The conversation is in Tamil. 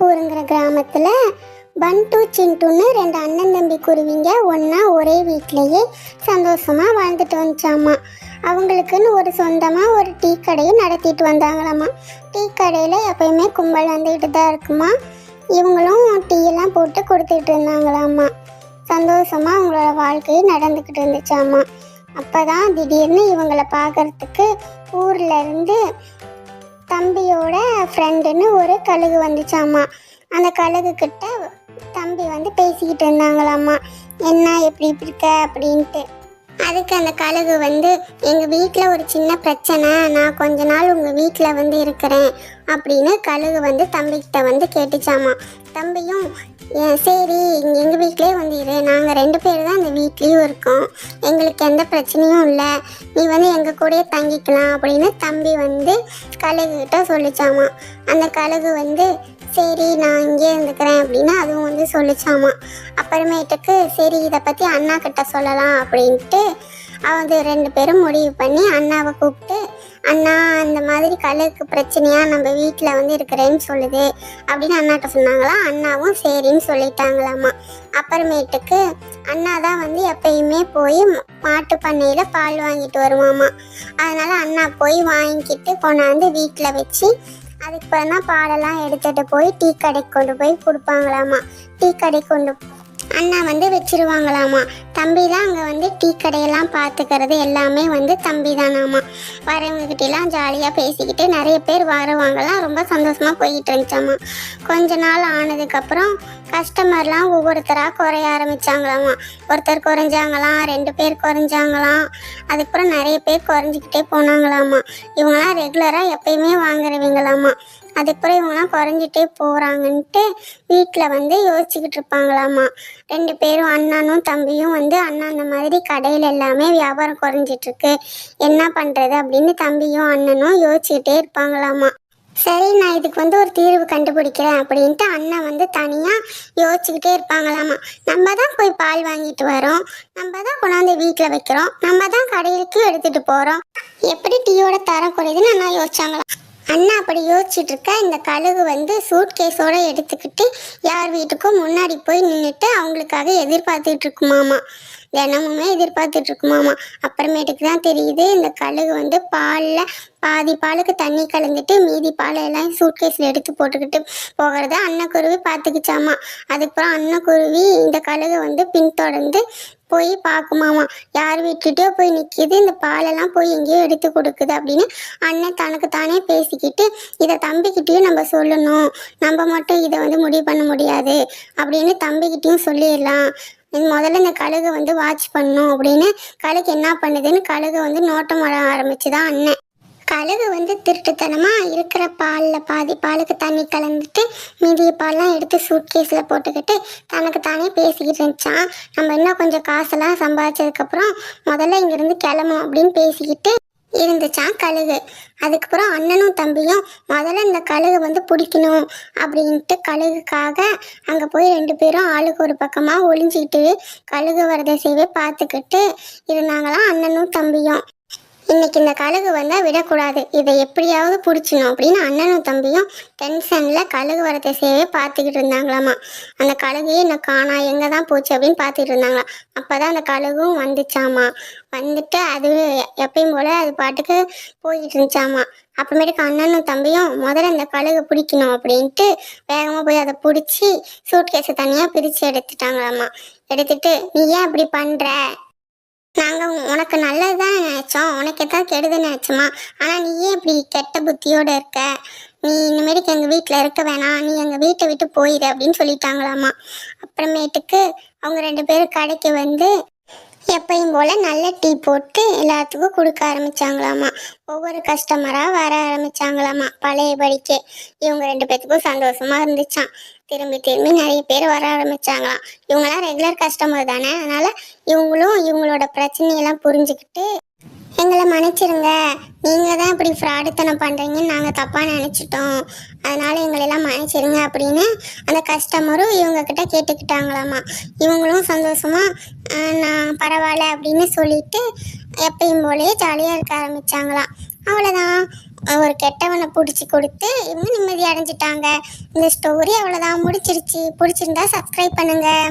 மயிலாப்பூருங்கிற கிராமத்தில் பண்டு சிண்டுன்னு ரெண்டு அண்ணன் தம்பி குருவிங்க ஒன்றா ஒரே வீட்டிலையே சந்தோஷமாக வாழ்ந்துட்டு வந்துச்சாமா. அவங்களுக்குன்னு ஒரு சொந்தமாக ஒரு டீ கடையும் நடத்திட்டு வந்தாங்களாம்மா. டீ கடையில் எப்பயுமே கும்பல் வந்துக்கிட்டு தான் இருக்குமா. இவங்களும் டீயெல்லாம் போட்டு கொடுத்துட்டு இருந்தாங்களாம்மா. சந்தோஷமாக அவங்களோட வாழ்க்கையும் நடந்துக்கிட்டு இருந்துச்சாம்மா. அப்போ தான் திடீர்னு இவங்களை பார்க்குறதுக்கு ஊரில் இருந்து தம்பியோட ஃப்ரெண்டுன்னு ஒரு கழுகு வந்துச்சாம்மா. அந்த கழுகுக்கிட்ட தம்பி வந்து பேசிக்கிட்டு இருந்தாங்களாம்மா, என்ன எப்படி இருக்க அப்படின்ட்டு. அதுக்கு அந்த கழுகு வந்து, எங்கள் வீட்டில் ஒரு சின்ன பிரச்சனை, நான் கொஞ்ச நாள் உங்கள் வீட்டில் வந்து இருக்கிறேன் அப்படின்னு கழுகு வந்து தம்பிக்கிட்ட வந்து கேட்டுச்சாமா. தம்பியும் சரி எங்கள் வீட்டிலே வந்து இரு, நாங்கள் 2 பேர் தான் அந்த வீட்லேயும் இருக்கோம், எங்களுக்கு எந்த பிரச்சனையும் இல்லை, நீ வந்து எங்கள் கூடயே தங்கிக்கலாம் அப்படின்னு தம்பி வந்து கழுகுகிட்ட சொல்லிச்சாமா. அந்த கழுகு வந்து சரி நான் இங்கே இருந்துக்கிறேன் அப்படின்னு அதுவும் வந்து சொல்லிச்சாமா. அப்புறமேட்டுக்கு சரி இதை பற்றி அண்ணா கிட்ட சொல்லலாம் அப்படின்ட்டு அவங்க 2 பேரும் முடிவு பண்ணி அண்ணாவை கூப்பிட்டு, அண்ணா இந்த மாதிரி கழுகுக்கு பிரச்சனையா நம்ம வீட்டில் வந்து இருக்கிறேன்னு சொல்லுது அப்படின்னு அண்ணாட்ட சொன்னாங்களா. அண்ணாவும் சரின்னு சொல்லிட்டாங்களாம்மா. அப்புறமேட்டுக்கு அண்ணா தான் வந்து எப்பயுமே போய் மாட்டு பண்ணையில் பால் வாங்கிட்டு வருவாமா. அதனால அண்ணா போய் வாங்கிக்கிட்டு கொண்டாந்து வீட்டில் வச்சு அதுக்கப்புறம் தான் பாலெல்லாம் எடுத்துகிட்டு போய் டீ கடைக்கு கொண்டு போய் கொடுப்பாங்களாமா. டீ கடை கொண்டு அண்ணா வந்து வச்சிருவாங்களாமா. தம்பி தான் அங்கே வந்து டீ கடையெல்லாம் பார்த்துக்கிறது எல்லாமே வந்து தம்பி தானாமா. வரவங்ககிட்டலாம் ஜாலியாக பேசிக்கிட்டு நிறைய பேர் வருவாங்கலாம். ரொம்ப சந்தோஷமாக போய்கிட்டு இருந்துச்சாமா. கொஞ்ச நாள் ஆனதுக்கப்புறம் கஸ்டமர்லாம் ஒவ்வொருத்தராக குறைய ஆரம்பித்தாங்களாமா. ஒருத்தர் குறைஞ்சாங்களாம், 2 பேர் குறைஞ்சாங்களாம். அதுக்கப்புறம் நிறைய பேர் குறைஞ்சிக்கிட்டே போனாங்களாமா. இவங்களாம் ரெகுலராக எப்பயுமே வாங்குறவங்களாமா. அதுக்கப்புறம் இவங்களாம் குறைஞ்சிட்டே போகிறாங்கன்ட்டு வீட்டில் வந்து யோசிச்சுக்கிட்டு இருப்பாங்களாமா. 2 பேரும் அண்ணனும் தம்பியும் வந்து, அண்ணா அந்த மாதிரி கடையில் எல்லாமே வியாபாரம் குறைஞ்சிட்ருக்கு, என்ன பண்ணுறது அப்படின்னு தம்பியும் அண்ணனும் யோசிச்சுக்கிட்டே இருப்பாங்களாமா. சரி நான் இதுக்கு வந்து ஒரு தீர்வு கண்டுபிடிக்கிறேன் அப்படின்ட்டு அண்ணன் வந்து தனியாக யோசிச்சுக்கிட்டே இருப்பாங்களாமா. நம்ம தான் போய் பால் வாங்கிட்டு வரோம், நம்ம தான் கொண்டாந்து வீட்டில் வைக்கிறோம், நம்ம தான் கடையிலுக்கும் எடுத்துகிட்டு போகிறோம், எப்படி டீயோட தரம் குறையுதுன்னு அண்ணா யோசிச்சாங்களாம். அண்ணா அப்படி யோசிச்சுட்டு இருக்க இந்த கழுகு வந்து சூட்கேஸோடு எடுத்துக்கிட்டு யார் வீட்டுக்கும் முன்னாடி போய் நின்றுட்டு அவங்களுக்காக எதிர்பார்த்துட்டு இருக்குமாமா. தினமுமே எதிர்பார்த்துட்டு இருக்குமாமா. அப்புறமேட்டுக்கு தான் தெரியுது இந்த கழுகு வந்து பாலில் பாதி பாலுக்கு தண்ணி கலந்துட்டு மீதி பாலை எல்லாம் சூட்கேஸில் எடுத்து போட்டுக்கிட்டு போகிறத அன்னக்குருவி பார்த்துக்கிச்சாமா. அதுக்கப்புறம் அன்னக்குருவி இந்த கழுகு வந்து பின்தொடர்ந்து போய் பார்க்குமாமா. யார் வீட்டுக்கிட்டயோ போய் நிற்கிது, இந்த பாலெல்லாம் போய் எங்கேயோ எடுத்து கொடுக்குது அப்படின்னு அண்ணன் தனக்கு தானே பேசிக்கிட்டு, இதை தம்பிக்கிட்டேயும் நம்ம சொல்லணும், நம்ம மட்டும் இதை வந்து முடிவு பண்ண முடியாது அப்படின்னு தம்பிக்கிட்டேயும் சொல்லிடலாம், முதல்ல இந்த கழுகு வந்து வாட்ச் பண்ணணும் அப்படின்னு கழுகு என்ன பண்ணுதுன்னு கழுகு வந்து நோட்டம் வர ஆரம்பிச்சுதான் அண்ணன். கழுகு வந்து திருட்டுத்தனமாக இருக்கிற பாலில் பாதி பாலுக்கு தண்ணி கலந்துட்டு மீதிய பால்லாம் எடுத்து சூட்கேஸில் போட்டுக்கிட்டு தனக்கு தானே பேசிக்கிட்டு இருந்துச்சான். நம்ம இன்னும் கொஞ்சம் காசெல்லாம் சம்பாதிச்சதுக்கப்புறம் முதல்ல இங்கேருந்து கிளம்பும் அப்படின்னு பேசிக்கிட்டு இருந்துச்சான் கழுகு. அதுக்கப்புறம் அண்ணனும் தம்பியும் முதல்ல இந்த கழுகு வந்து பிடிக்கணும் அப்படின்ட்டு கழுகுக்காக அங்கே போய் 2 பேரும் ஆளுக்கு ஒரு பக்கமாக ஒளிஞ்சிக்கிட்டு கழுகு வரதை செய்வே பார்த்துக்கிட்டு இருந்தாங்களாம் அண்ணனும் தம்பியும். இன்னைக்கு இந்த கழுகு வந்தால் விடக்கூடாது, இதை எப்படியாவது பிடிச்சிடும் அப்படின்னு அண்ணனும் தம்பியும் டென்ஷனில் கழுகு வரத்தை சேவே பார்த்துக்கிட்டு இருந்தாங்களாமா. அந்த கழுகையே இன்னும் காணா, எங்கே தான் போச்சு அப்படின்னு பார்த்துக்கிட்டு இருந்தாங்களாம். அப்போ தான் அந்த கழுகும் வந்துச்சாமா. வந்துட்டு அது எப்பயும் போல் அது பாட்டுக்கு போய்கிட்டு இருந்துச்சாமா. அப்புறமேட்டுக்கு அண்ணனும் தம்பியும் முதல்ல இந்த கழுகு பிடிக்கணும் அப்படின்ட்டு வேகமாக போய் அதை பிடிச்சி சூட்கேஸை தனியாக பிரித்து எடுத்துட்டாங்களாமா. எடுத்துட்டு நீ ஏன் இப்படி பண்ணுற, நாங்கள் உனக்கு நல்லது தான் நினச்சோம், உனக்கு எதாவது கெடுதல் நினச்சோமா, ஆனால் நீ ஏன் இப்படி கெட்ட புத்தியோடு இருக்க, நீ இனிமேட்டுக்கு எங்கள் வீட்டில் இருக்க வேணாம், நீ எங்கள் வீட்டை விட்டு போயிடு அப்படின்னு சொல்லிட்டாங்களாமா. அப்புறமேட்டுக்கு அவங்க 2 பேரும் கடைக்கு வந்து எப்பயும் போல் நல்ல டீ போட்டு எல்லாத்துக்கும் கொடுக்க ஆரம்பித்தாங்களாமா. ஒவ்வொரு கஸ்டமராக வர ஆரம்பித்தாங்களாமா. பழையபடிக்கே இவங்க 2 பேர்த்துக்கும் சந்தோஷமாக இருந்துச்சான். திரும்பி திரும்பி நிறைய பேர் வர ஆரம்பித்தாங்களாம். இவங்களாம் ரெகுலர் கஸ்டமர் தானே, அதனால் இவங்களும் இவங்களோட பிரச்சனையெல்லாம் புரிஞ்சுக்கிட்டு எங்களை மன்னிச்சிருங்க, நீங்கள் தான் இப்படி ஃப்ராடுத்தனம் பண்ணுறீங்கன்னு நாங்கள் தப்பாக நினச்சிட்டோம், அதனால் எங்களெல்லாம் மன்னிச்சிருங்க அப்படின்னு அந்த கஸ்டமரும் இவங்கக்கிட்ட கேட்டுக்கிட்டாங்களாமா. இவங்களும் சந்தோஷமாக நான் பரவாயில்ல அப்படின்னு சொல்லிட்டு எப்பயும் போலே ஜாலியாக இருக்க ஆரம்பித்தாங்களாம். அவ்வளோதான். ஒரு கெட்டவனை பிடிச்சி கொடுத்து இவங்க நிம்மதி அடைஞ்சிட்டாங்க. இந்த ஸ்டோரி அவ்வளோதான், முடிச்சிருச்சு. பிடிச்சிருந்தா சப்ஸ்கிரைப் பண்ணுங்க.